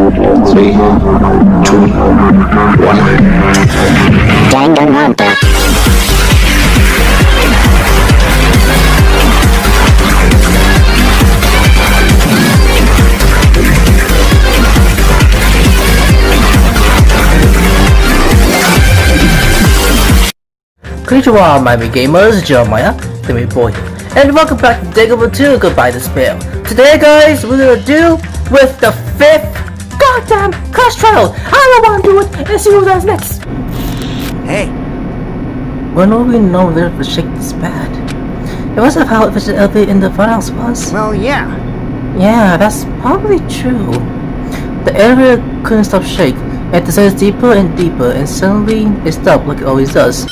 3, 2, 1. Danganronpa. Konnichiwa, my gamers, Jeremiah, the main boy, and welcome back to Danganronpa 2 Goodbye Despair. Today, guys, we're gonna do with the 5th goddamn class trial. I don't wanna do it and see who does next. Hey. When will we know that the shake is bad? It wasn't how efficient elevator in the funhouse was. Well, yeah. Yeah, that's probably true. The elevator couldn't stop shake, and it descended deeper and deeper, and suddenly it stopped like it always does.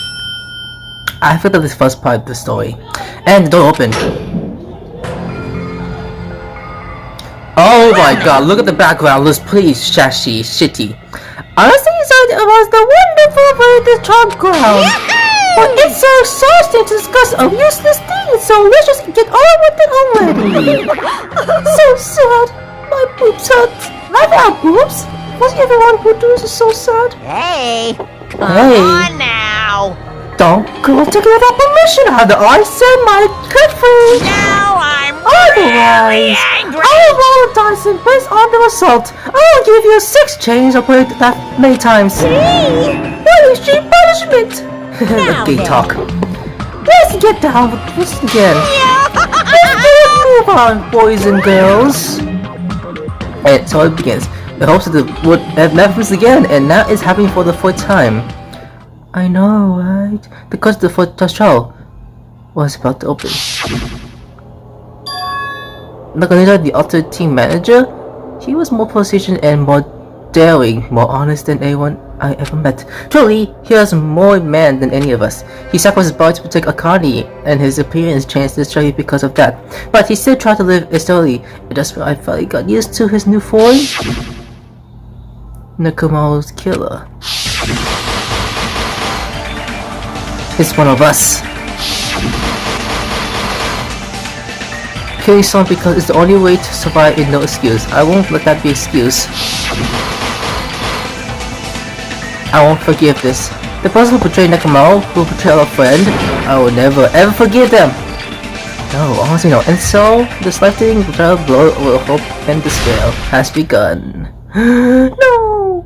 I forgot this first part of the story. And the door opened. Oh my god, look at the background, looks pretty shitty. Honestly, it was the wonderful the charm ground. But it's so exhausting to discuss a useless thing, so let's just get on with it already. So sad. My boobs hurt. My bad boobs. Wasn't everyone who does is so sad? Hey, come on now. Don't go take it without permission. I said my catchphrase. Now I'm Otherwise, really angry. I will roll a dice and based on the result, I will give you 6 chains or put it that many times. What is she punishment? Now Gay then. talk. Let's get down with this again. Let's move on, boys and girls. And so it begins. The host of the would have met us again, and now it's happening for the 4th time. I know, right? Because the fourth trial was about to open. Naganita, the alternate team manager, he was more positioned and more daring, more honest than anyone I ever met. Truly, he was more man than any of us. He sacrificed his body to protect Akane, and his appearance changed his strategy because of that. But he still tried to live externally, and that's where I finally got used to his new form. Nakamura's killer. He's one of us. Killing someone because it's the only way to survive is no excuse. I won't let that be excuse. I won't forgive this. The person who betrayed Nakamura, who betrayed our friend, I will never ever forgive them. No, honestly no. And so, this life-taking betrayal blow of hope and despair has begun. No!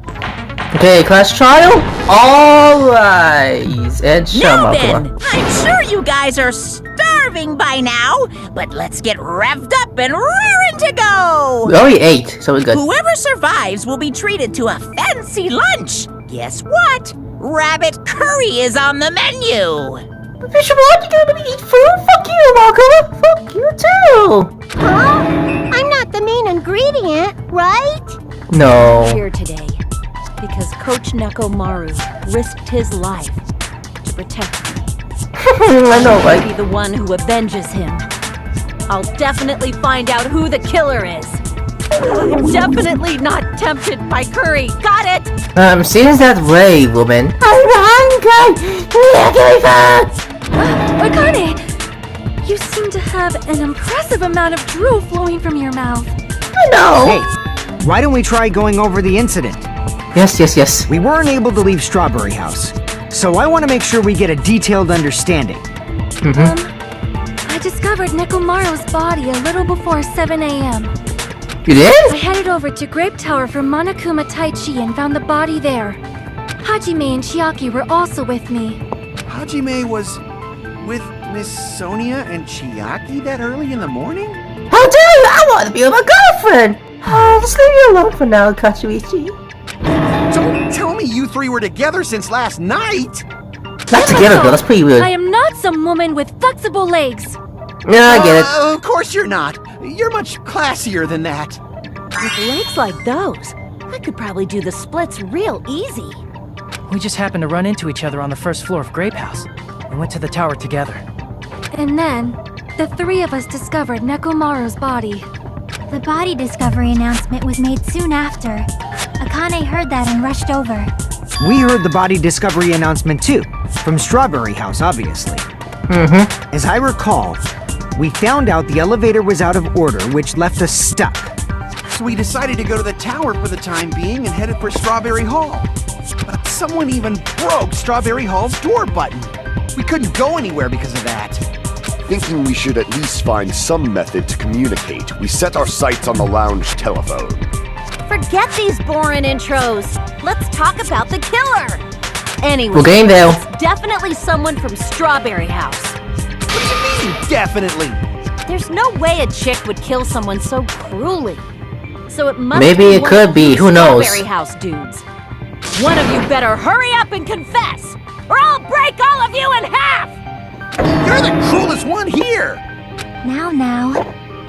Okay, class trial? All rise! And Now Shama. then, I'm sure you guys are starving by now, but let's get revved up and raring to go! We already ate, so we're good. Whoever survives will be treated to a fancy lunch. Guess what? Rabbit curry is on the menu! Bishop, you gonna eat food? Fuck you, Marco! Fuck you too! Huh? I'm not the main ingredient, right? No. Here today because Coach Nekomaru risked his life to protect me. I know, I'll be right? the one who avenges him. I'll definitely find out who the killer is. I'm definitely not tempted by curry. Got it? Seems that way, woman. I'm hungry! Akane! You seem to have an impressive amount of drool flowing from your mouth. I know! Hey, why don't we try going over the incident? Yes. We weren't able to leave Strawberry House, so I want to make sure we get a detailed understanding. I discovered Nekomaru's body a little before 7 a.m. You did? I headed over to Grape Tower for Monokuma Taichi and found the body there. Hajime and Chiaki were also with me. Hajime was with Miss Sonia and Chiaki that early in the morning? How dare you! I want to be with my girlfriend! Just leave me alone for now, Katsuichi. Don't tell me you three were together since last night! Not together, though. That's pretty weird. I am not some woman with flexible legs. Yeah, I get it. Of course you're not. You're much classier than that. With legs like those, I could probably do the splits real easy. We just happened to run into each other on the first floor of Grape House. We went to the tower together. And then, the 3 of us discovered Nekomaru's body. The body discovery announcement was made soon after. Akane heard that and rushed over. We heard the body discovery announcement too, from Strawberry House, obviously. As I recall, we found out the elevator was out of order, which left us stuck. So we decided to go to the tower for the time being and headed for Strawberry Hall. But someone even broke Strawberry Hall's door button. We couldn't go anywhere because of that. Thinking we should at least find some method to communicate, we set our sights on the lounge telephone. Forget these boring intros. Let's talk about the killer. Anyway, We're getting there. it's definitely someone from Strawberry House. What do you mean, definitely? There's no way a chick would kill someone so cruelly. So it must Maybe be it one could of be, these who knows? Strawberry House dudes. One of you better hurry up and confess, or I'll break all of you in half! You're the cruelest one here! Now,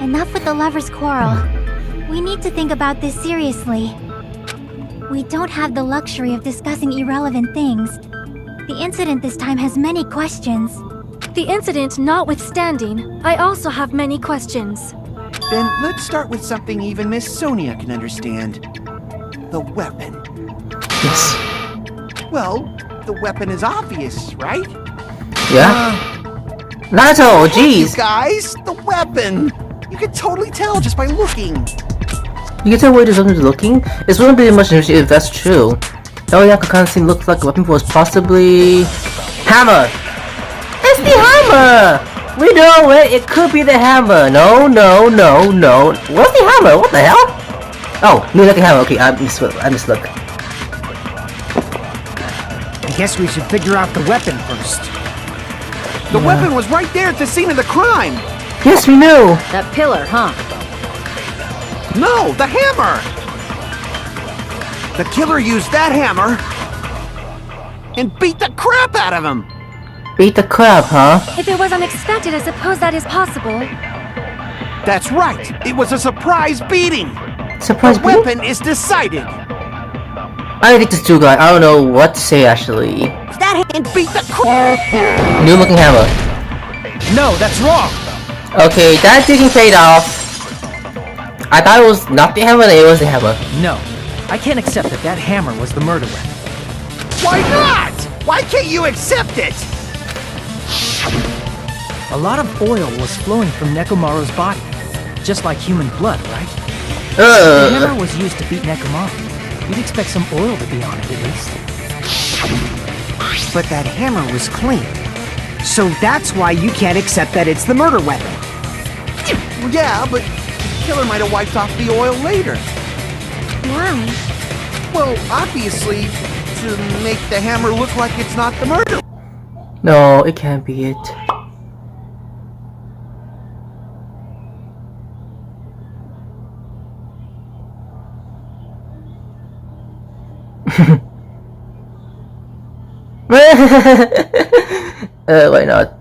enough with the lovers' quarrel. We need to think about this seriously. We don't have the luxury of discussing irrelevant things. The incident this time has many questions. The incident notwithstanding, I also have many questions. Then let's start with something even Miss Sonia can understand. The weapon. Yes. Well, the weapon is obvious, right? Yeah? Nato, You jeez! guys, the weapon! You can totally tell just by looking. You can tell where there's something looking? It wouldn't be much interesting if that's true. Oh yeah, kind of seemed looks like a weapon was possibly... Hammer! It's the hammer! We know it! It could be the hammer! No. What's the hammer? What the hell? Oh, no, like a hammer. Okay, I mislooked. I guess we should figure out the weapon first. The weapon was right there at the scene of the crime! Yes, we knew! That pillar, huh? No, the hammer! The killer used that hammer and beat the crap out of him! Beat the crap, huh? If it was unexpected, I suppose that is possible. That's right! It was a surprise beating! Surprise The beat? weapon is decided! I think this two guy. I don't know what to say actually. That and beat the crap! New looking hammer. No, that's wrong! Okay, that didn't fade off. I thought it was not the hammer, it was the hammer. No, I can't accept that that hammer was the murder weapon. Why not? Why can't you accept it? A lot of oil was flowing from Nekomaru's body, just like human blood, right? The hammer was used to beat Nekomaru. You'd expect some oil to be on it at least. But that hammer was clean. So that's why you can't accept that it's the murder weapon. Yeah, but the killer might have wiped off the oil later. Why? Well, obviously, to make the hammer look like it's not the murder. No, it can't be it. Why not?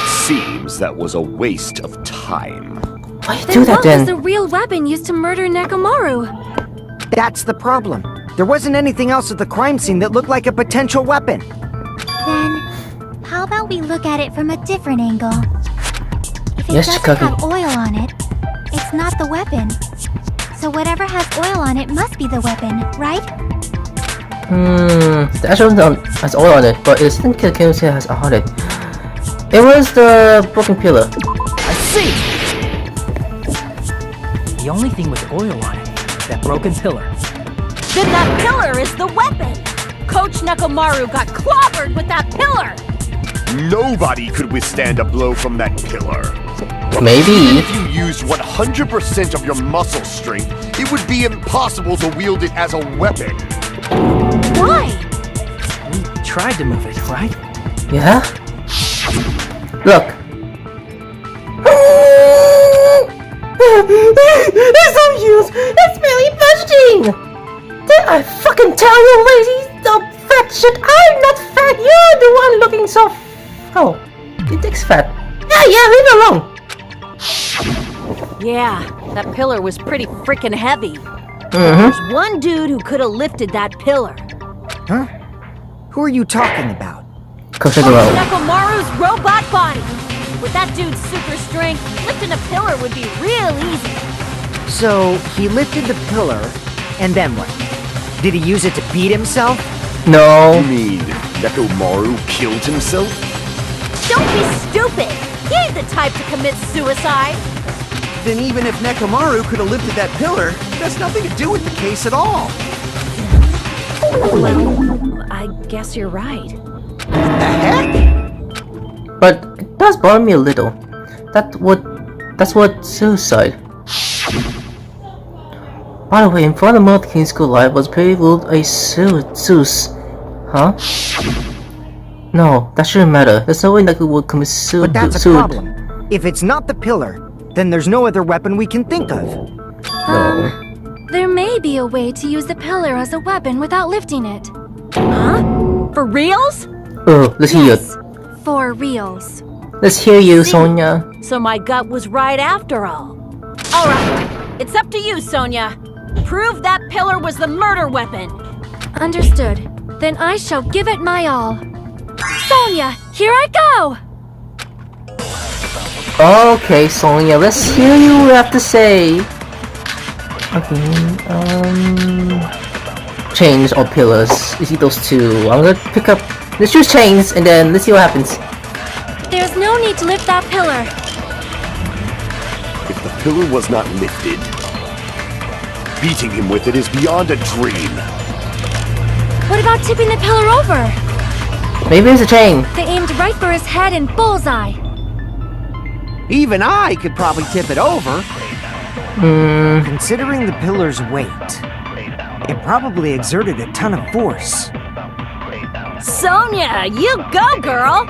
Seems that was a waste of time. Why you Then do that what was the then? real weapon used to murder Nekomaru? That's the problem. There wasn't anything else at the crime scene that looked like a potential weapon. Then, how about we look at it from a different angle? If it Yes, doesn't Chicago. have oil on it, it's not the weapon. So whatever has oil on it must be the weapon, right? The actual one has oil on it, but it still has on it. It was the broken pillar. I see! The only thing with oil on it is that broken pillar. Then that pillar is the weapon! Coach Nekomaru got clobbered with that pillar! Nobody could withstand a blow from that pillar. Maybe. If you used 100% of your muscle strength, it would be impossible to wield it as a weapon. Why? We tried to move it, right? Yeah? Look. It's no use! It's barely budging! Did I fucking tell you, lazy fat shit? I'm not fat! You're the one looking so oh. Your dick's fat. Yeah, leave it alone! Yeah, that pillar was pretty freaking heavy. Mm-hmm. There's one dude who could have lifted that pillar. Huh? Who are you talking about? Coach Nekomaru. Nekomaru's robot body! With that dude's super strength, lifting a pillar would be real easy. So, he lifted the pillar, and then what? Did he use it to beat himself? No. You mean Nekomaru killed himself? Don't be stupid! He ain't the type to commit suicide! Then even if Nekomaru could have lifted that pillar, it has nothing to do with the case at all. Well, I guess you're right. What the heck? But it does bother me a little. That's what suicide. By the way, in front of Mount King School Life was pre-ruled a Zeus. Huh? No, that shouldn't matter. There's no way Neku would commit suicide. But that's a problem. If it's not the pillar, then there's no other weapon we can think of. There may be a way to use the pillar as a weapon without lifting it. Huh? For reals? Oh, let's hear Yes, it. for reals. Let's hear you, Sonia. So my gut was right after all. Alright, it's up to you, Sonia. Prove that pillar was the murder weapon. Understood. Then I shall give it my all. Sonia, here I go! Okay, Sonia, let's hear you have to say. Okay, chains or pillars. You see those two. I'm gonna pick up. Let's choose chains and then let's see what happens. There's no need to lift that pillar. If the pillar was not lifted, beating him with it is beyond a dream. What about tipping the pillar over? Maybe it's a chain. They aimed right for his head and bullseye. Even I could probably tip it over. Considering the pillar's weight, it probably exerted a ton of force. Sonia, you go, girl!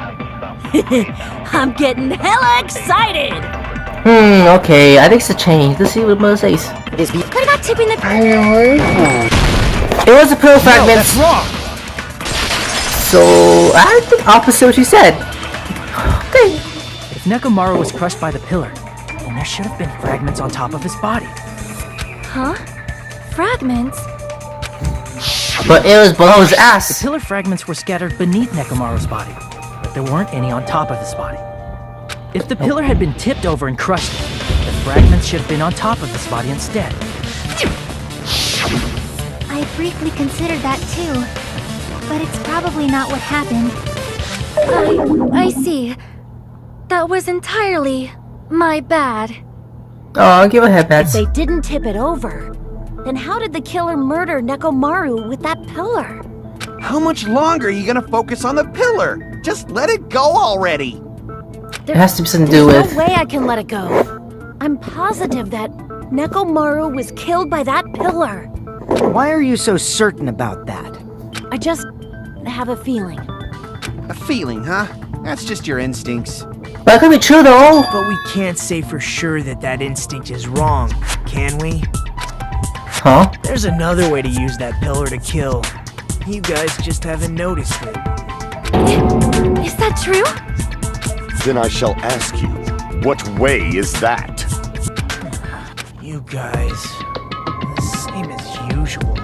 I'm getting hella excited! Okay, I think it's a chain. Let's see what Mother says. What about tipping the pillar? It was a pillar fragment. That's wrong! So, I think opposite what she said. Okay. If Nekomaru was crushed by the pillar, then there should have been fragments on top of his body. Huh? Fragments? But it was below his The ass. pillar fragments were scattered beneath Nekomaru's body, but there weren't any on top of his body. If the pillar had been tipped over and crushed, the fragments should have been on top of his body instead. I briefly considered that too, but it's probably not what happened. I see. That was entirely my bad. Oh, give a If headpats. they didn't tip it over, then how did the killer murder Nekomaru with that pillar? How much longer are you gonna focus on the pillar? Just let it go already. It has to be something to do There's with. no way I can let it go. I'm positive that Nekomaru was killed by that pillar. Why are you so certain about that? I just have a feeling. A feeling, huh? That's just your instincts. But it could be true though. But we can't say for sure that that instinct is wrong, can we? Huh? There's another way to use that pillar to kill. You guys just haven't noticed it. Is that true? Then I shall ask you, what way is that? You guys, the same as usual.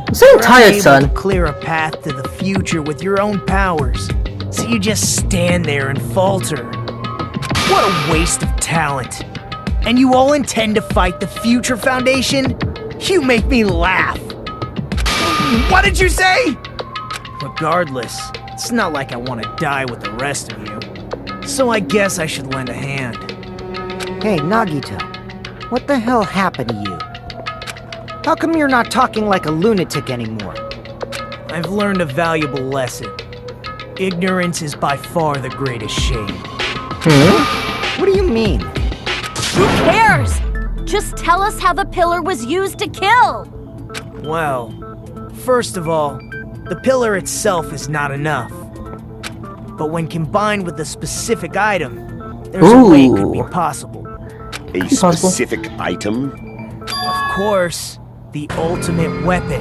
I'm so You're tired, unable son. to clear a path to the future with your own powers, so you just stand there and falter. What a waste of talent. And you all intend to fight the Future Foundation? You make me laugh. What did you say? Regardless, it's not like I want to die with the rest of you. So I guess I should lend a hand. Hey, Nagito, what the hell happened to you? How come you're not talking like a lunatic anymore? I've learned a valuable lesson. Ignorance is by far the greatest shame. What do you mean? Who cares? Just tell us how the pillar was used to kill. Well, first of all, the pillar itself is not enough. But when combined with a specific item, there's a way it could be possible. A specific item? Of course, the ultimate weapon.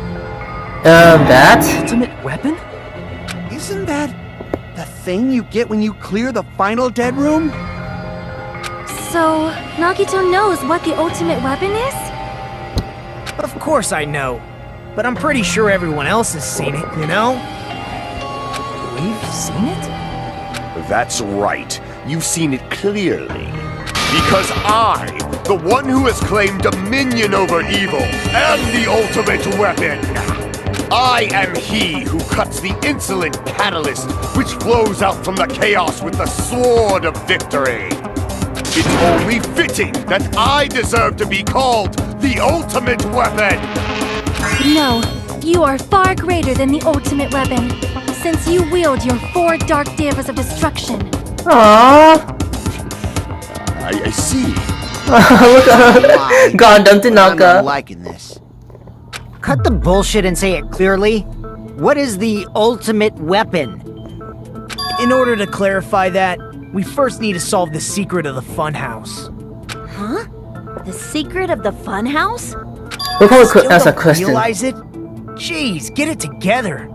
That? Ultimate weapon? Isn't that the thing you get when you clear the final dead room? So, Nagito knows what the ultimate weapon is? Of course I know, but I'm pretty sure everyone else has seen it, you know? We've seen it? That's right. You've seen it clearly. Because I, the one who has claimed dominion over evil and the ultimate weapon, I am he who cuts the insolent catalyst which flows out from the chaos with the sword of victory. It's only fitting that I deserve to be called the ultimate weapon! No, you are far greater than the ultimate weapon, since you wield your 4 dark devas of destruction. Aww. I see. Look at her. Gundam I'm not Tanaka. liking this. Cut the bullshit and say it clearly. What is the ultimate weapon? In order to clarify that, we first need to solve the secret of the funhouse. Huh? The secret of the funhouse? We'll call Still it as a don't question. realize it? Jeez, get it together.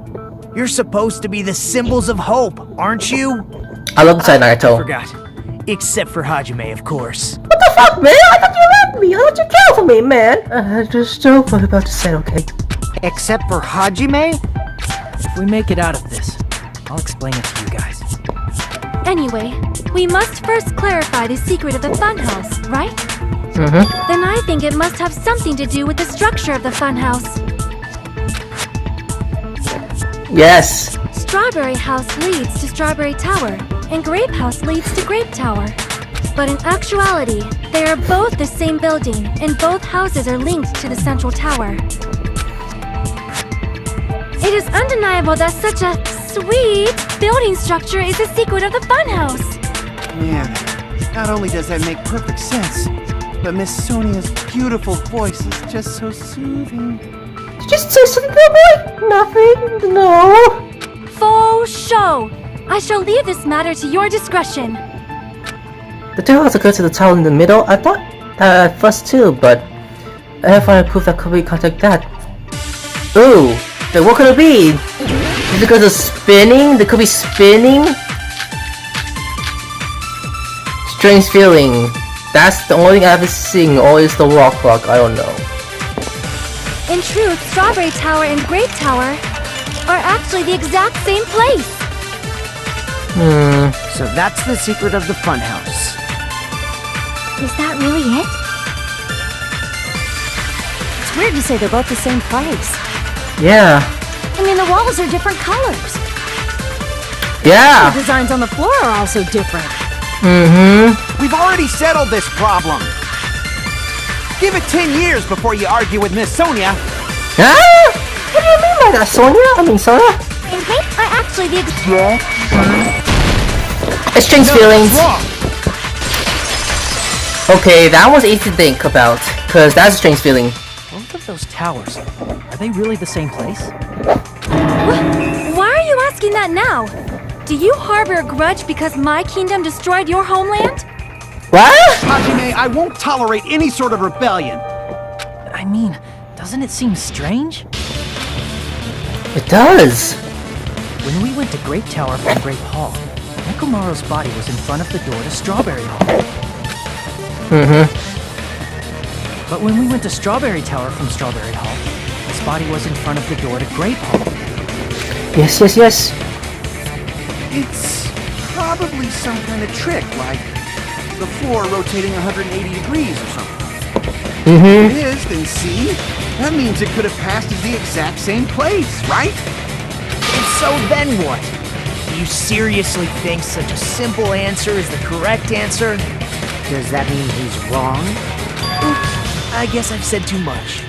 You're supposed to be the symbols of hope, aren't you? Alongside Naruto. Forgot. Except for Hajime, of course. What the fuck, man? I thought you loved me. I thought you cared for me, man. I just don't know what I'm about to say, okay? Except for Hajime? If we make it out of this, I'll explain it to you guys. Anyway, we must first clarify the secret of the funhouse, right? Mm-hmm. Then I think it must have something to do with the structure of the funhouse. Yes. Strawberry House leads to Strawberry Tower, and Grape House leads to Grape Tower. But in actuality, they are both the same building, and both houses are linked to the central tower. It is undeniable that such a sweet building structure is the secret of the funhouse. Man, not only does that make perfect sense, but Miss Sonia's beautiful voice is just so soothing. Just say something, boy. Nothing. No. Faux show! I shall leave this matter to your discretion. The tail has occurred to the tower in the middle. I thought that at first too, but I have found proof that could be contact that. Ooh, then what could it be? Is it because of spinning? They could be spinning? Strange feeling. That's the only thing I haven't seen, or is the rock? I don't know. In truth, Strawberry Tower and Grape Tower are actually the exact same place. So that's the secret of the funhouse. Is that really it? It's weird to say they're both the same place. Yeah. I mean, the walls are different colors. Yeah. The designs on the floor are also different. Mm-hmm. We've already settled this problem. Give it 10 years before you argue with Miss Sonia. Huh? What do you mean by that, Sonia? I mean, Sora? And Grape are actually the Strange feelings. Okay, that was easy to think about, cause that's a strange feeling. Both of those towers, are they really the same place? Why are you asking that now? Do you harbor a grudge because my kingdom destroyed your homeland? What? Hajime, I won't tolerate any sort of rebellion. I mean, doesn't it seem strange? It does. When we went to Grape Tower from Grape Hall, Nekomaru's body was in front of the door to Strawberry Hall. Mm-hmm. But when we went to Strawberry Tower from Strawberry Hall, his body was in front of the door to Grape Hall. Yes, yes, yes. It's probably some kind of trick, like the floor rotating 180 degrees or something. Mm-hmm. If it is, then see? That means it could have passed as the exact same place, right? If so, then what? Do you seriously think such a simple answer is the correct answer? Does that mean he's wrong? Oops, I guess I've said too much.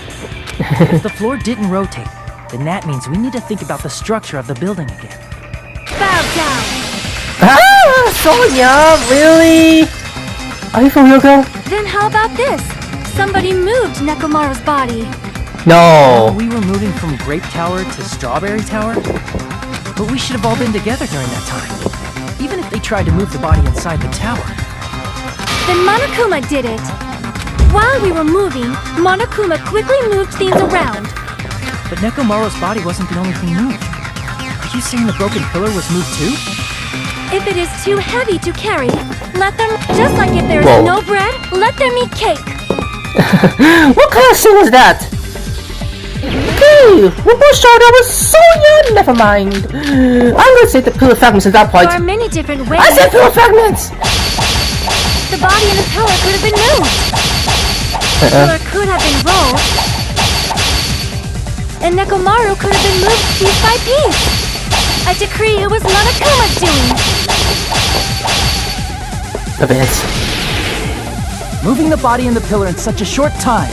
If the floor didn't rotate, then that means we need to think about the structure of the building again. Bow down. Ah, Sonia, really? Are you for real, girl? Then how about this? Somebody moved Nekomaru's body. No. We were moving from Grape Tower to Strawberry Tower, but we should have all been together during that time. Even if they tried to move the body inside the tower. Then Monokuma did it. While we were moving, Monokuma quickly moved things around. But Nekomaru's body wasn't the only thing moved. Are you saying the broken pillar was moved too? If it is too heavy to carry, let them, just like if there is Whoa. no bread, let them eat cake. What kind of thing was that? Okay, we both showed up with Sonia. Never mind. I'm gonna say the pillar fragments at that point. There are many different ways. I said pillar fragments. The body and the pillar could have been moved. The pillar could have been rolled. And Nekomaru could have been moved piece by piece. I decree it was Monokuma's doing. Events. Moving the body and the pillar in such a short time.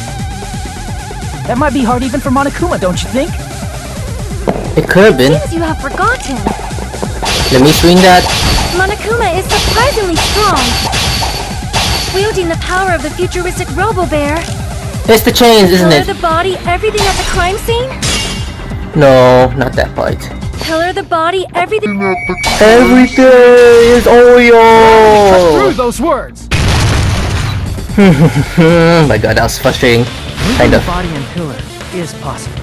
That might be hard even for Monokuma, don't you think? It could have been. Seems you have forgotten. Let me swing that. Monokuma is surprisingly strong. Wielding the power of the futuristic Robo-Bear. It's the chains, isn't Pillar it? the body, everything at the crime scene? No, not that part. Pillar the body, everything... Everything is Cut Oreo! through those words! My god, that was frustrating. Moving Kind the of. body and pillar is possible,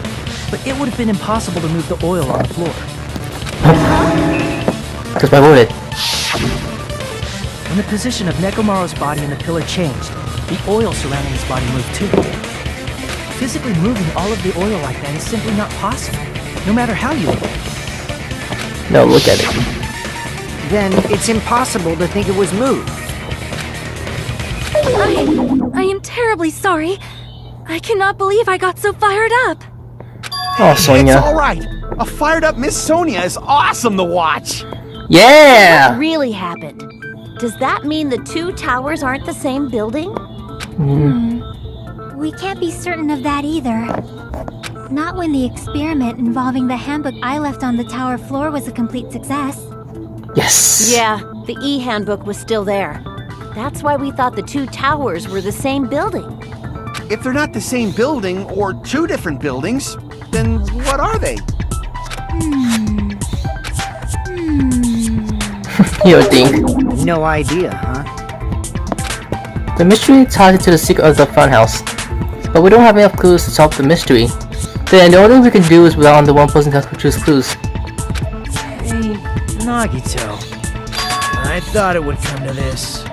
but it would have been impossible to move the oil on the floor. Because why would it? When the position of Nekomaru's body and the pillar changed, the oil surrounding his body moved too. Physically moving all of the oil like that is simply not possible, no matter how you look. No, look at it. Then it's impossible to think it was moved. I am terribly sorry. I cannot believe I got so fired up. Oh, It's Sonia. alright. A fired up Miss Sonia is awesome to watch. Yeah! What really happened? Does that mean the two towers aren't the same building? We can't be certain of that either. Not when the experiment involving the handbook I left on the tower floor was a complete success. Yes! Yeah, the e-handbook was still there. That's why we thought the two towers were the same building. If they're not the same building or two different buildings, then what are they? You don't think? No idea, huh? The mystery ties into the secret of the funhouse. But we don't have enough clues to solve the mystery. Then the only thing we can do is rely on the one person that can choose clues. Hey, Nagito. I thought it would come to this.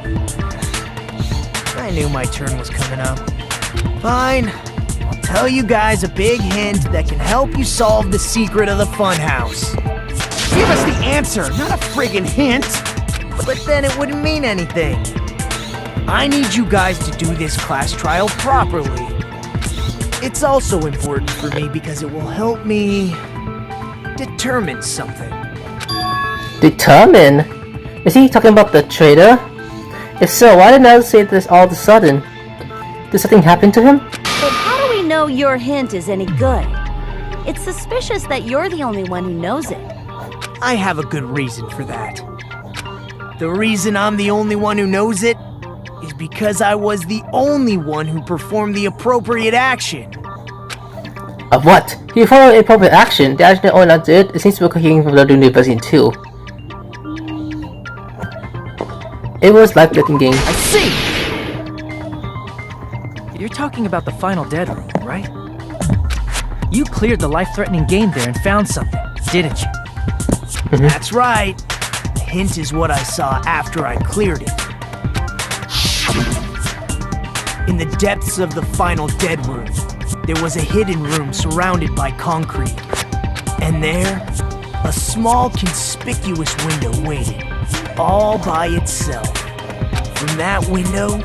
I knew my turn was coming up. Fine. I'll tell you guys a big hint that can help you solve the secret of the funhouse. Give us the answer, not a friggin' hint. But then it wouldn't mean anything. I need you guys to do this class trial properly. It's also important for me because it will help me determine something. Determine? Is he talking about the traitor? If so, why didn't I say this all of a sudden? Did something happen to him? But how do we know your hint is any good? It's suspicious that you're the only one who knows it. I have a good reason for that. The reason I'm the only one who knows it is because I was the only one who performed the appropriate action. Of what? He followed appropriate action. The action that only not did. It seems to be coherent from the university too. It was life-threatening game. I see! You're talking about the final dead room, right? You cleared the life-threatening game there and found something, didn't you? That's right. The hint is what I saw after I cleared it. In the depths of the final dead room, there was a hidden room surrounded by concrete. And there, a small conspicuous window waited, all by itself. From that window,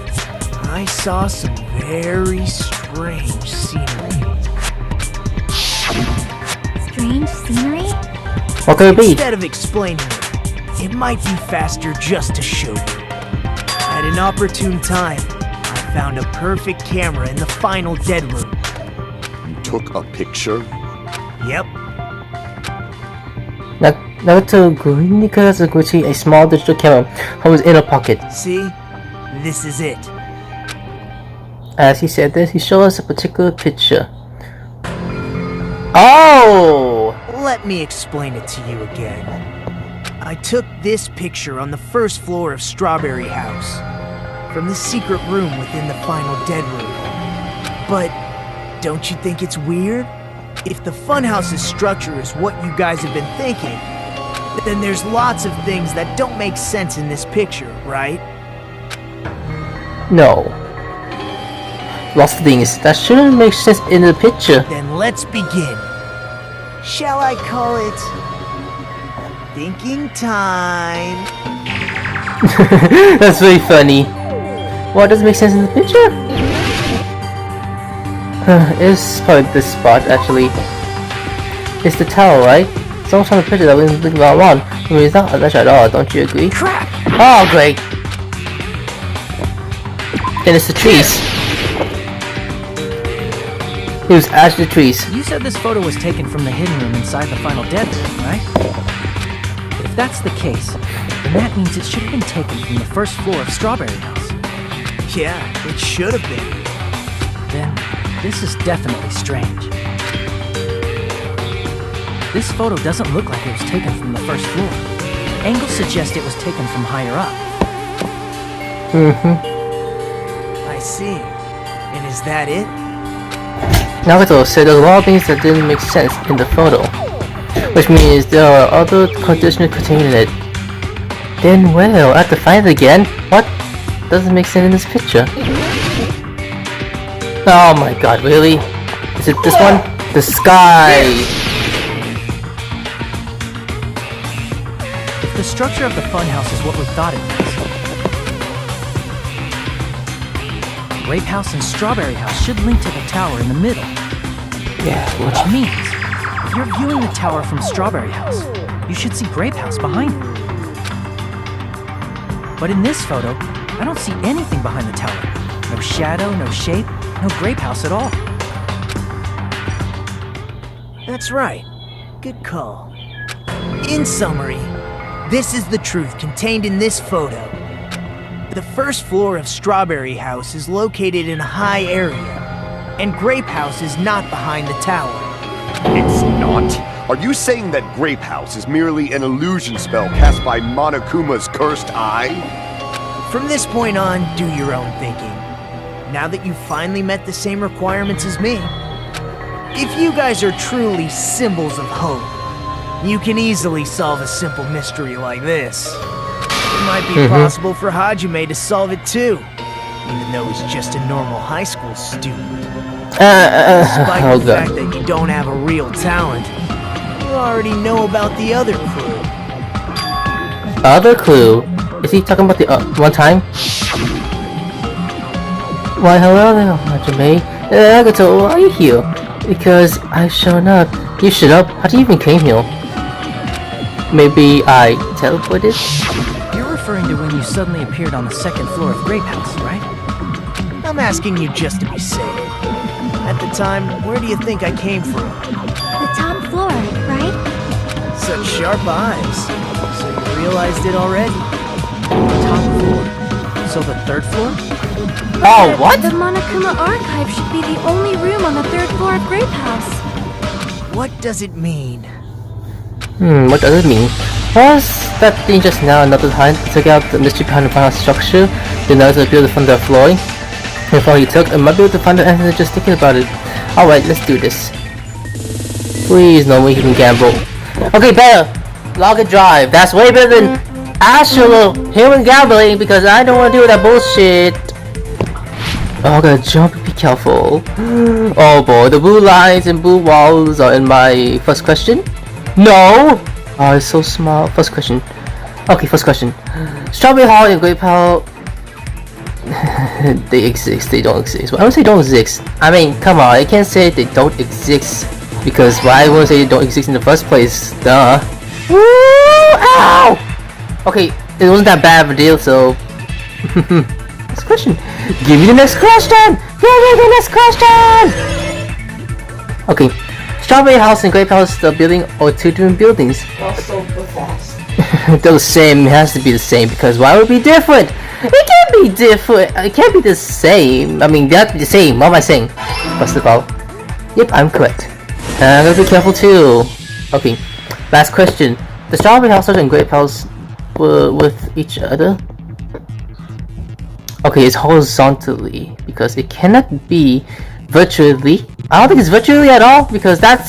I saw some very strange scenery. Strange scenery? What could it be? Instead of explaining it, it might be faster just to show you. At an opportune time, I found a perfect camera in the final dead room. You took a picture? Yep, Naruto Guinika Gucci, a small digital camera from his inner pocket. see? This is it. As he said this, he showed us a particular picture. Oh! Let me explain it to you again. I took this picture on the first floor of Strawberry House, from the secret room within the final dead room. But don't you think it's weird? If the funhouse's structure is what you guys have been thinking, then there's lots of things that don't make sense in this picture, right? No. Lots of things that shouldn't make sense in the picture. Then let's begin. Shall I call it thinking time? That's very funny. What doesn't make sense in the picture? It's probably this spot actually. It's the tower, right? Someone found a picture that we didn't think about one. I mean, it's not unnatural at all, don't you agree? Crap! Oh, great! Then it's the trees. It was actually the trees. You said this photo was taken from the hidden room inside the final dead room, right? If that's the case, then that means it should have been taken from the first floor of Strawberry House. Yeah, it should have been. Then, this is definitely strange. This photo doesn't look like it was taken from the first floor. Angles suggest it was taken from higher up. I see. And is that it? Nagato said there are a lot of things that didn't make sense in the photo, which means there are other conditions contained in it. Then well, I have to find it again? What? Doesn't make sense in this picture. Oh my god, really? Is it this one? The sky! If the structure of the funhouse is what we thought it was, Grape House and Strawberry House should link to the tower in the middle. Yeah, which means, if you're viewing the tower from Strawberry House, you should see Grape House behind you. But in this photo, I don't see anything behind the tower. No shadow, no shape, no Grape House at all. That's right. Good call. In summary, this is the truth contained in this photo. The first floor of Strawberry House is located in a high area, and Grape House is not behind the tower. It's not? Are you saying that Grape House is merely an illusion spell cast by Monokuma's cursed eye? From this point on, do your own thinking. Now that you've finally met the same requirements as me, if you guys are truly symbols of hope, you can easily solve a simple mystery like this. It might be possible for Hajime to solve it too, even though he's just a normal high school student. Despite the fact that you don't have a real talent, you already know about the other clue. Other clue? Is he talking about the one time? Why hello there, Hajime. Nagato, why are you here? Because I've shown up. You showed up? How do you even came here? Maybe I teleported? You're referring to when you suddenly appeared on the second floor of Grape House, right? I'm asking you just to be safe. At the time, where do you think I came from? The top floor, right? Such sharp eyes. So you realized it already? Top floor. So the third floor? Oh, what? The Monokuma Archive should be the only room on the third floor of Grape House. What does it mean? What does it mean? Was that thing just now another time to take out the mystery behind the final structure? The noise appeared from the floor? Before he took, I might be able to find the answer just thinking about it. Alright, let's do this. Please, no way he can gamble. Okay, better! Log and drive. That's way better than actual human gambling because I don't want to do that bullshit. Oh, I gotta jump, be careful. Oh boy, the blue lines and blue walls are in my first question. No! Oh, it's so small. First question. Okay, first question. Strawberry Hall and Grape Hall. They exist, they don't exist. Well, I don't say don't exist. I mean, come on, I can't say they don't exist. Because why would I say they don't exist in the first place? Duh. Woo! Ow! Okay, it wasn't that bad of a deal, so... Next question. Give me the next question! Give me the next question! Okay. Strawberry House and Grape House, the building or two different buildings? They're the same. It has to be the same because why would it be different? It can't be different. It can't be the same. I mean, they have to be the same. What am I saying? First of all, yep, I'm correct. And I gotta be careful too. Okay, last question. The Strawberry House and Grape House were with each other. Okay, it's horizontally because it cannot be virtually. I don't think it's virtually at all because that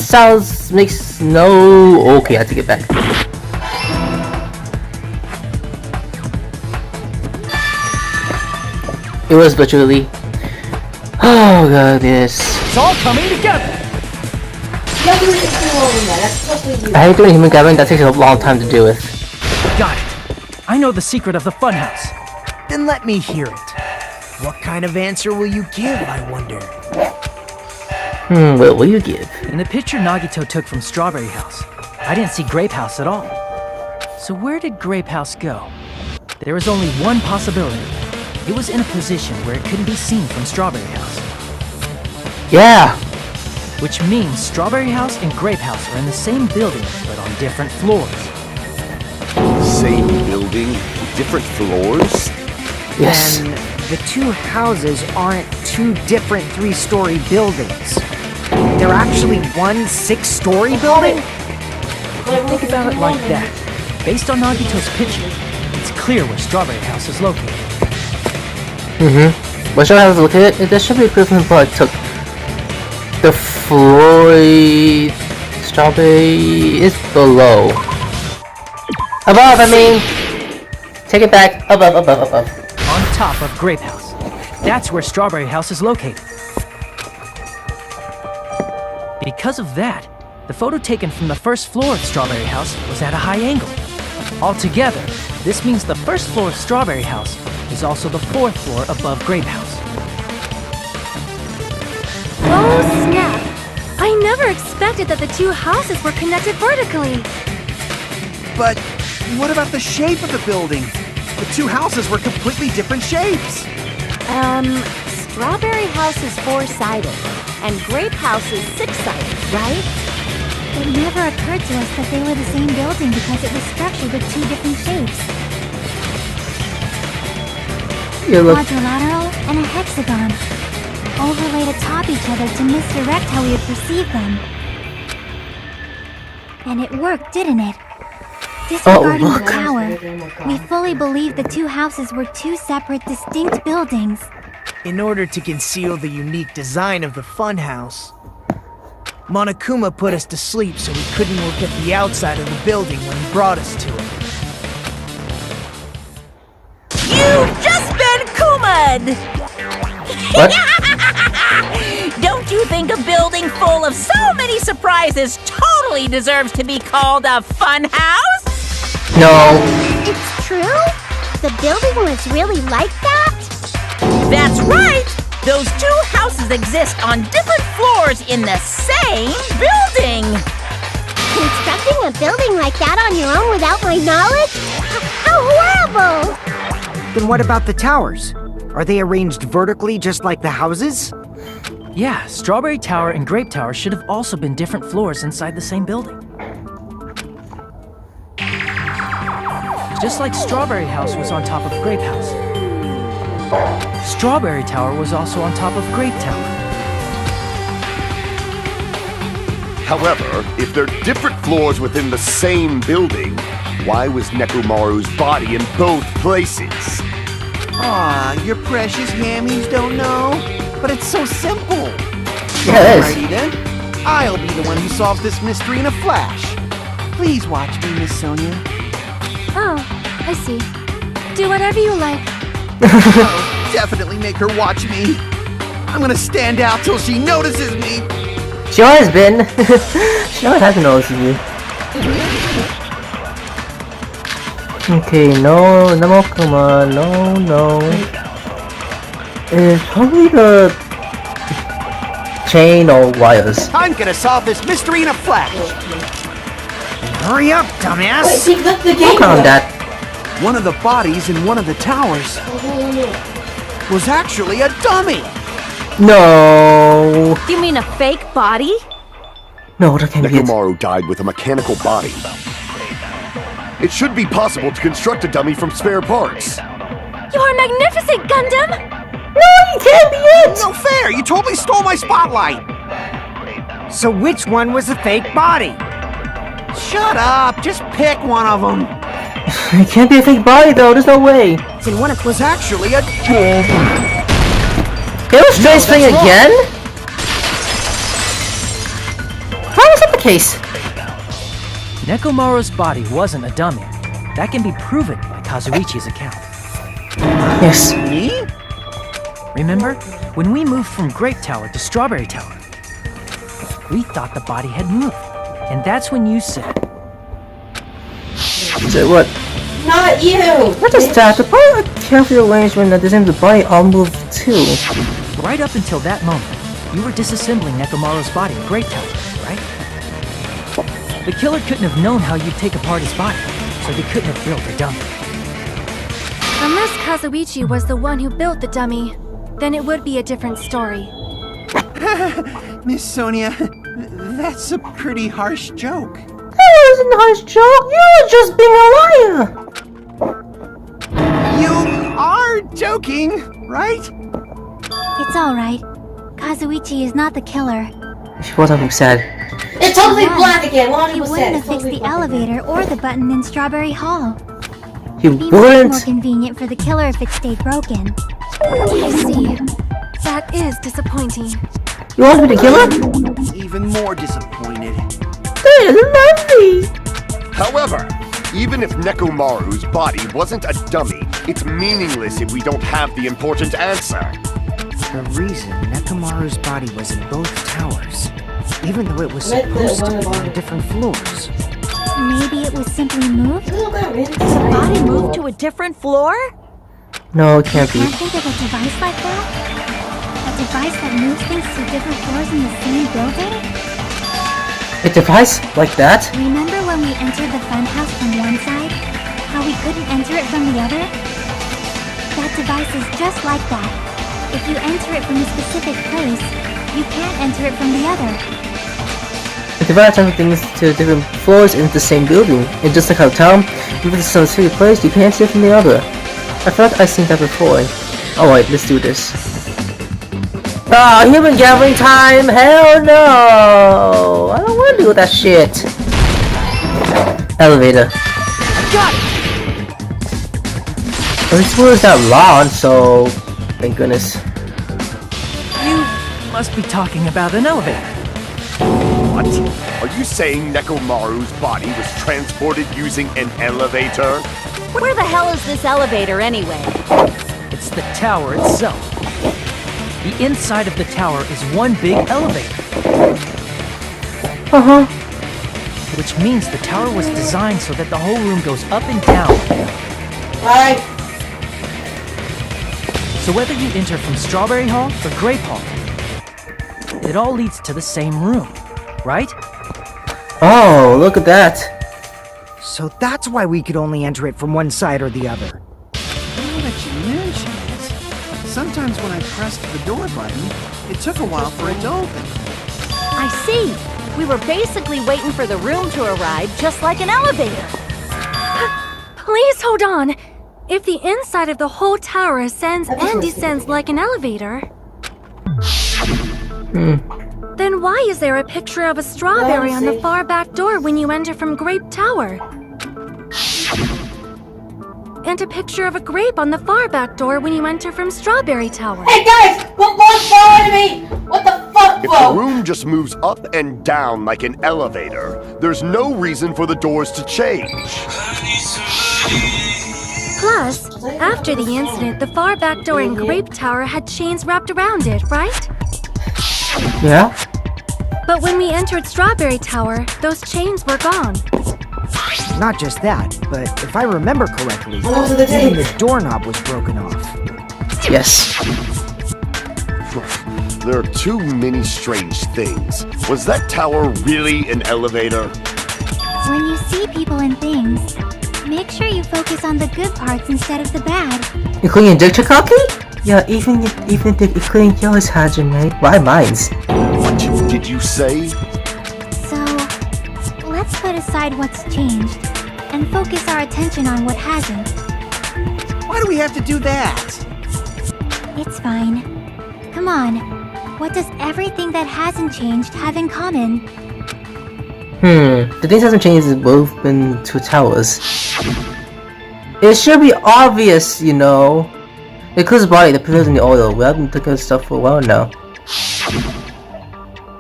makes no. Okay, I take it back. It was virtually. Oh goodness. It's all coming together. I hate doing human gathering. That takes a long time to deal with. Got it. I know the secret of the funhouse. Then let me hear it. What kind of answer will you give, I wonder? What will you give? In the picture Nagito took from Strawberry House, I didn't see Grape House at all. So where did Grape House go? There is only one possibility. it was in a position where it couldn't be seen from Strawberry House. Yeah. Which means Strawberry House and Grape House are in the same building, but on different floors. Same building, different floors? Yes. And the two houses aren't two different 3-story buildings. They're actually one 6-story building? Think about it like that. Based on Nagito's picture, it's clear where Strawberry House is located. Where Strawberry House is located? There should be proof in the book. Took the Floyd Strawberry is below. Above, I mean. Take it back. Above. On top of Grape House. That's where Strawberry House is located. Because of that, the photo taken from the first floor of Strawberry House was at a high angle. Altogether, this means the first floor of Strawberry House is also the 4th floor above Grape House. Oh snap! I never expected that the two houses were connected vertically. But what about the shape of the building? The two houses were completely different shapes. Strawberry House is 4-sided, and Grape House is 6-sided, right? It never occurred to us that they were the same building because it was structured with two different shapes. Quadrilateral and a hexagon. Overlaid atop each other to misdirect how we would perceive them. And it worked, didn't it? Disregarding the tower, we fully believed the two houses were two separate, distinct buildings. In order to conceal the unique design of the funhouse, Monokuma put us to sleep so we couldn't look at the outside of the building when he brought us to it. You've just been Kuma'd! What? Don't you think a building full of so many surprises totally deserves to be called a fun house? No. It's true? The building was really like that? That's right! Those two houses exist on different floors in the same building! Constructing a building like that on your own without my knowledge? How horrible! Then what about the towers? Are they arranged vertically just like the houses? Yeah, Strawberry Tower and Grape Tower should have also been different floors inside the same building. Just like Strawberry House was on top of Grape House. Strawberry Tower was also on top of Grape Tower. However, if they're different floors within the same building, why was Nekomaru's body in both places? Aw, your precious hammies don't know? But it's so simple. Yeah, it is. Alrighty then. I'll be the one who solves this mystery in a flash. Please watch me, Miss Sonia. Oh, I see. Do whatever you like. Oh, definitely make her watch me. I'm gonna stand out till she notices me. She always been. She always has been noticing you. Okay, no, Monokuma, no. It's probably the chain or wires. I'm gonna solve this mystery in a flash. Hurry up, dumbass! Calm that. One of the bodies in one of the towers was actually a dummy. No. You mean a fake body? No, that can't be it. Nekomaru died with a mechanical body. It should be possible to construct a dummy from spare parts. You are magnificent, Gundam! No, you can't be it. No fair! You totally stole my spotlight! So which one was the fake body? Shut up! Just pick one of them! It can't be a fake body though, there's no way. Then one was actually a... It was strange thing again? How is that the case? Nekomaru's body wasn't a dummy. That can be proven by Kazuichi's account. Yes. Me? Remember, when we moved from Grape Tower to Strawberry Tower, we thought the body had moved. And that's when you said... Say what? Not you! What is that? The body a careful arrangement that doesn't the body all move too. Right up until that moment, you were disassembling Nekomaru's body in Grape Tower, right? The killer couldn't have known how you'd take apart his body, so they couldn't have built a dummy. Unless Kazuichi was the one who built the dummy, then it would be a different story. Miss Sonia, that's a pretty harsh joke. That wasn't a harsh joke. You were just being a liar. You are joking, right? It's alright. Kazuichi is not the killer. She was something sad. It's totally black again, 100%. He wouldn't have fixed the elevator or the button in Strawberry Hall. He It'd be much wouldn't. more convenient for the killer if it stayed broken. I see. That is disappointing. You want me to kill him? Even more disappointed. That is lovely. However, even if Nekomaru's body wasn't a dummy, it's meaningless if we don't have the important answer. The reason Nekomaru's body was in both towers, even though it was supposed to be on different floors. Maybe it was simply moved? Is a body moved to a different floor? No, it can't be. Can't think of a device like that? A device that moves things to different floors in the same building? A device like that? Remember when we entered the funhouse from one side? How we couldn't enter it from the other? That device is just like that. If you enter it from a specific place, you can't enter it from the other. The device transfers things to different floors in the same building. And just like how Tom, if it's a specific place, you can't enter it from the other. I thought I've seen that before. Alright, let's do this. Ah, human gathering time! Hell no! I don't want to do that shit. Elevator. Got it! Well, this floor is not long, so thank goodness. You must be talking about an elevator. What? Are you saying Nekomaru's body was transported using an elevator? Where the hell is this elevator anyway? It's the tower itself. The inside of the tower is one big elevator. Uh-huh. Which means the tower was designed so that the whole room goes up and down. Right. So whether you enter from Strawberry Hall or Grape Hall, it all leads to the same room, right? Oh, look at that. So that's why we could only enter it from one side or the other. Now that you mention it, sometimes when I pressed the door button, it took a while for it to open. I see. We were basically waiting for the room to arrive, just like an elevator. Please hold on. If the inside of the whole tower ascends and descends like an elevator, then why is there a picture of a strawberry on the far back door when you enter from Grape Tower? And a picture of a grape on the far back door when you enter from Strawberry Tower. Hey guys, quit following me! What the fuck, If the room just moves up and down like an elevator, there's no reason for the doors to change. Plus, after the incident, the far back door in Grape Tower had chains wrapped around it, right? Yeah? But when we entered Strawberry Tower, those chains were gone. Not just that, but if I remember correctly, Those are the even the tapes. doorknob was broken off. Yes. There are too many strange things. Was that tower really an elevator? When you see people and things, make sure you focus on the good parts instead of the bad. Including Dictakaki? Yeah, even including yours, Hajime. Why mine's? What did you say? So, let's put aside what's changed and focus our attention on what hasn't. Why do we have to do that? It's fine. Come on. What does everything that hasn't changed have in common? The things hasn't changed is both been two towers. It should be obvious, you know. It includes the body, the pillars, and the oil. We have been thinking of stuff for a while now.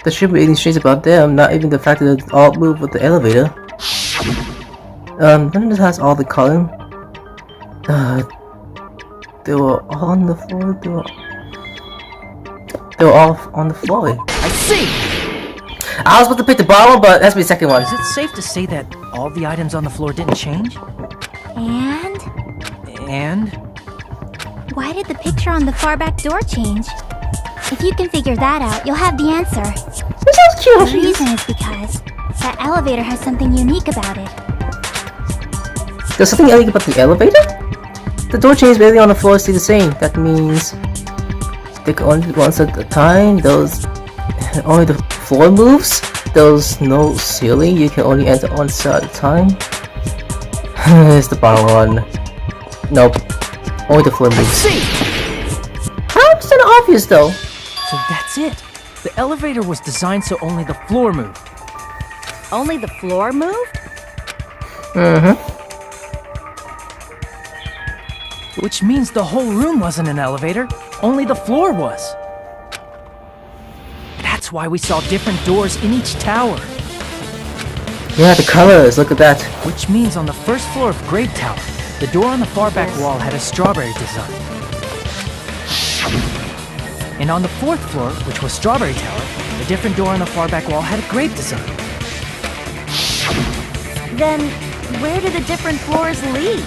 There should be anything strange about them, not even the fact that it all moved with the elevator. None of this has all the column. They were all on the floor. They were all on the floor. I see! I was about to pick the bottom one, but that's my second one. Is it safe to say that all the items on the floor didn't change? And? And? Why did the picture on the far back door change? If you can figure that out, you'll have the answer. This sounds cute. The reason is because that elevator has something unique about it. There's something unique about the elevator? The door chains basically on the floor stay the same. That means they can only once at a time. Those only the floor moves. There's no ceiling. You can only enter one cell at a time. It's the bottom one. Nope. Only the floor moves. See. How is that obvious though? So that's it. The elevator was designed so only the floor moved. Only the floor moved? Which means the whole room wasn't an elevator, only the floor was. That's why we saw different doors in each tower. Yeah, the colors, look at that. Which means on the first floor of Grape Tower, the door on the far back wall had a strawberry design. And on the fourth floor, which was Strawberry Tower, a different door on the far back wall had a grape design. Then, where do the different floors lead?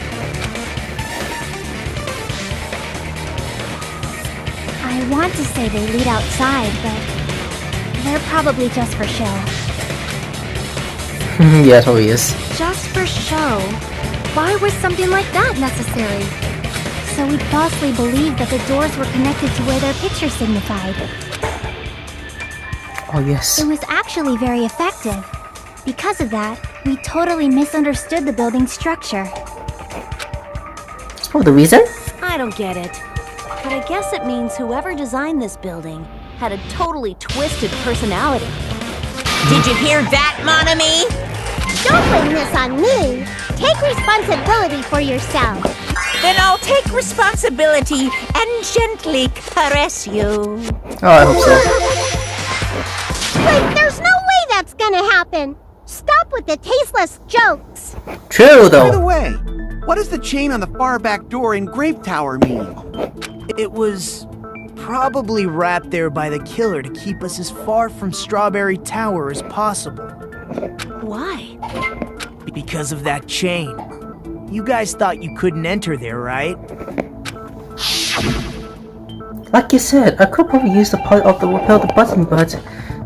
I want to say they lead outside, but they're probably just for show. Yeah, it totally is. Just for show? Why was something like that necessary? So we falsely believed that the doors were connected to where their picture signified. Oh yes. It was actually very effective. Because of that, we totally misunderstood the building's structure. Oh, the reason? I don't get it. But I guess it means whoever designed this building had a totally twisted personality. Did you hear that, mon ami? Don't blame this on me. Take responsibility for yourself. Then I'll take responsibility and gently caress you. Oh, I hope so. Wait, there's no way that's gonna happen. Stop with the tasteless jokes. True, By the though. way, what does the chain on the far back door in Grape Tower mean? It was probably wrapped there by the killer to keep us as far from Strawberry Tower as possible. Why? Because of that chain. You guys thought you couldn't enter there, right? Like you said, I could probably use the part of the repel the button, but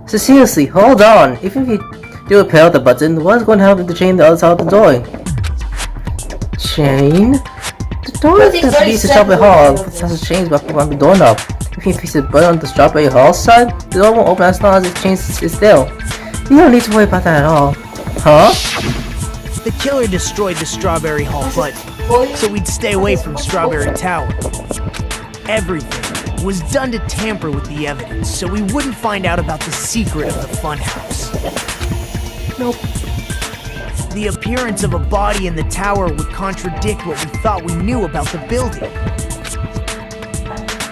so seriously, hold on. Even if you do repel the button, what's going to happen to the chain on the other side of the door? Chain? The door that leads to Strawberry Hall has a chain by on the doorknob. If you place a button on the Strawberry Hall side, the door won't open as long as the chain is still. You don't need to worry about that at all. Huh? The killer destroyed the Strawberry Hall button, so we'd stay away from Strawberry Tower. Everything was done to tamper with the evidence, so we wouldn't find out about the secret of the funhouse. Nope. The appearance of a body in the tower would contradict what we thought we knew about the building.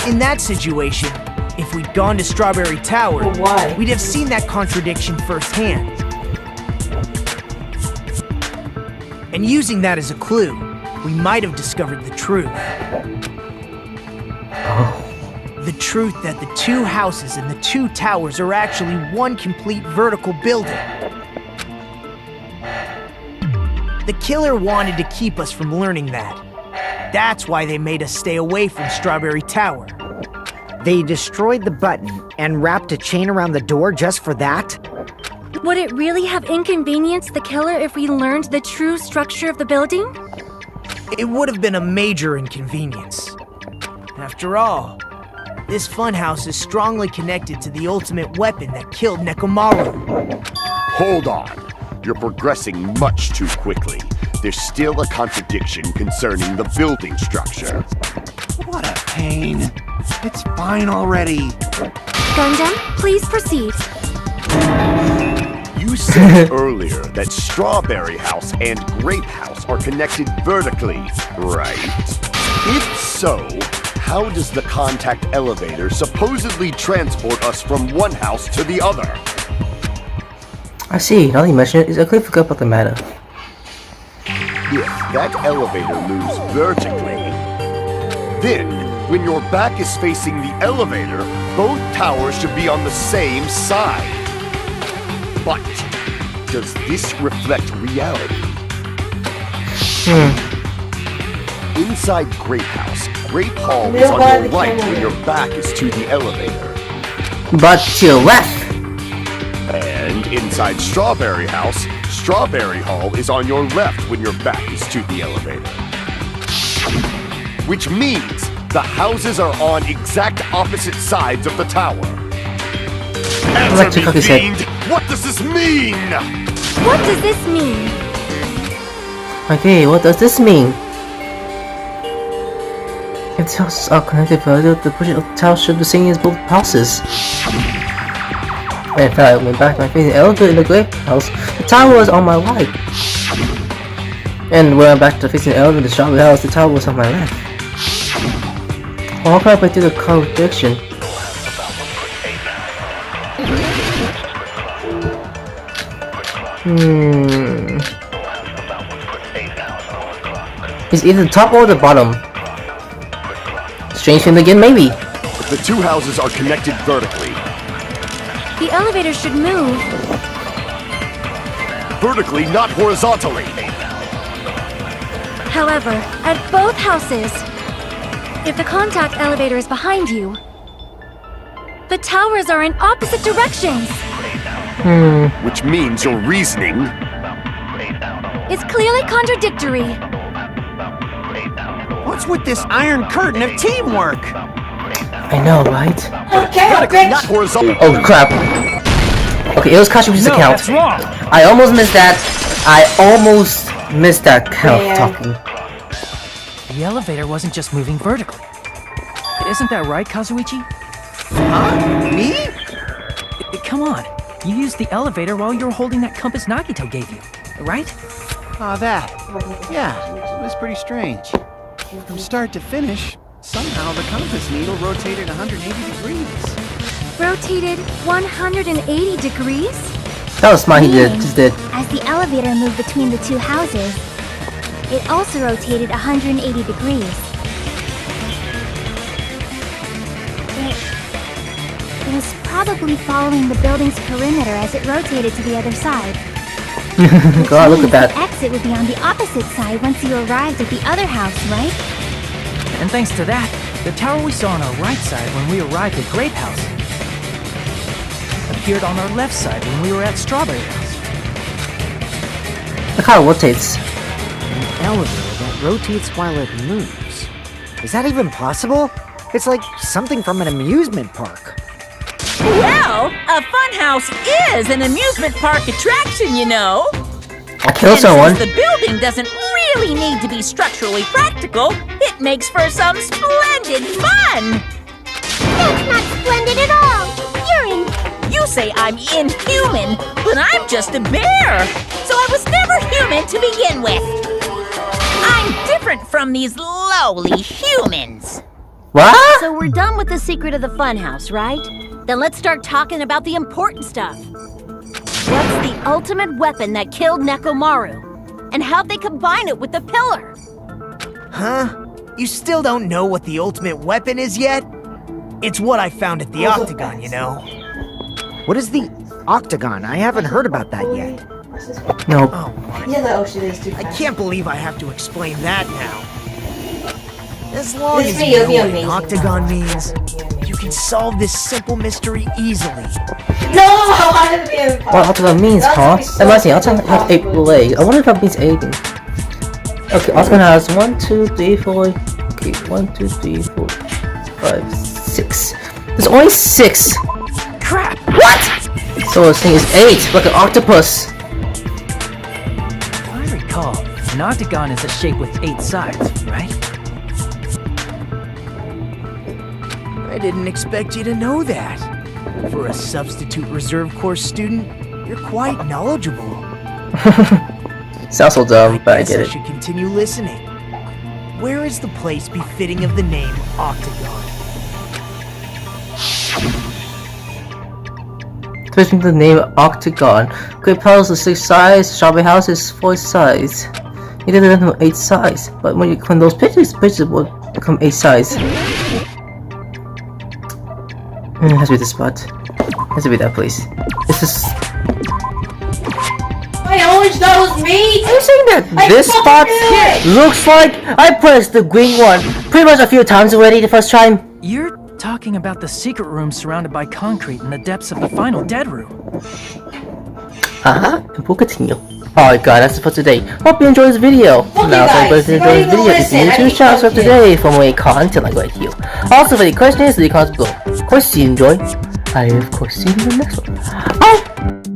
In that situation, if we'd gone to Strawberry Tower, we'd have seen that contradiction firsthand. And using that as a clue, we might have discovered the truth. The truth that the two houses and the two towers are actually one complete vertical building. The killer wanted to keep us from learning that. That's why they made us stay away from Strawberry Tower. They destroyed the button and wrapped a chain around the door just for that? Would it really have inconvenienced the killer if we learned the true structure of the building? It would have been a major inconvenience. After all, this funhouse is strongly connected to the ultimate weapon that killed Nekomaru. Hold on. You're progressing much too quickly. There's still a contradiction concerning the building structure. What a pain. It's fine already. Gundam, please proceed. You said earlier that Strawberry House and Grape House are connected vertically, right? If so, how does the contact elevator supposedly transport us from one house to the other? I see. Now that you mention it, I clearly forgot about the matter. If that elevator moves vertically, then when your back is facing the elevator, both towers should be on the same side. But does this reflect reality? Inside Grape House, Grape Hall is on your right when your back is to the elevator. But to your left. And inside Strawberry House, Strawberry Hall is on your left when your back is to the elevator. which means the houses are on exact opposite sides of the tower. like to cook his head. Fiend! What does this mean? What does this mean? Okay, what does this mean? If the houses are connected further, the position of the tower should be seen as both houses. In fact, I went back to my facing the elevator in the great house. The tower was on my right. And when I went back to facing the elevator in the strawberry house, the tower was on my left. How can I break through the contradiction? It's either the top or the bottom. Strange thing again, maybe. The two houses are connected vertically. The elevator should move. Vertically, not horizontally. However, at both houses, if the contact elevator is behind you, the towers are in opposite directions. Which means your reasoning It's clearly contradictory. What's with this iron curtain of teamwork? I know, right? Okay, vertically, not bitch. horizontal. Oh crap. Okay, it was Kashi's No, account. that's wrong. I almost missed that. I almost missed that count Man. talking. The elevator wasn't just moving vertically. Isn't that right, Kazuichi? Huh? Me? Come on. You used the elevator while you were holding that compass Nagito gave you, right? Ah, that. Yeah, it was pretty strange. From start to finish, somehow the compass needle rotated 180 degrees. Rotated 180 degrees? That was smart, he Meaning, just did. As the elevator moved between the two houses, it also rotated 180 degrees. It was probably following the building's perimeter as it rotated to the other side. God, look at that. The exit would be on the opposite side once you arrived at the other house, right? And thanks to that, the tower we saw on our right side when we arrived at Grape House appeared on our left side when we were at Strawberry House. Look how it rotates. An elevator that rotates while it moves. Is that even possible? It's like something from an amusement park. Well, a funhouse is an amusement park attraction, you know. I killed And someone. since the building doesn't really need to be structurally practical, it makes for some splendid fun. That's not splendid at all! You're in... You say I'm inhuman, but I'm just a bear. So I was never human to begin with. I'm different from these lowly humans. What? So we're done with the secret of the funhouse, right? Then let's start talking about the important stuff. What's the ultimate weapon that killed Nekomaru? And how'd they combine it with the pillar? Huh? You still don't know what the ultimate weapon is yet? It's what I found at the Octagon, you know. What is the Octagon? I haven't heard about that yet. Nope. Oh my. Yeah, the ocean is too I fast. can't believe I have to explain that now. As long This as video you will know be what an amazing. octagon means, you can solve this simple mystery easily. No, I have to be impossible. What Octagon means, That's huh? gonna be so Let me see, Octagon has 8 impossible. legs. I wonder if that means anything. Okay, Octagon has 1, 2, 3, 4. Okay, 1, 2, 3, 4, 5, 6. There's only 6! Crap! What?! So this thing is 8, like an octopus! If I recall, an octagon is a shape with 8 sides, right? I didn't expect you to know that. For a substitute reserve course student, you're quite knowledgeable. Sounds so dumb, but I Guess get I it. should continue listening. Where is the place befitting of the name Octagon? Switching the name Octagon. Great Palace is 6 sides, Strawberry House is 4 sides. You did it with 8 sides, but when those pictures will become 8 sides. It has to be this spot. It has to be that place. This is. I always thought it was me. Are you saying that I this fucking spot knew it. looks like I pressed the green one pretty much a few times already the first time? You're talking about the secret room surrounded by concrete in the depths of the final dead room. And we'll continue. Alright guys, that's it for today. Hope you enjoyed this video. Now if you enjoyed this video, if you're new to the channel, subscribe today for more content like right here. Also, if any questions, leave comments below. Of course, you enjoy. I of course see you in the next one. Bye!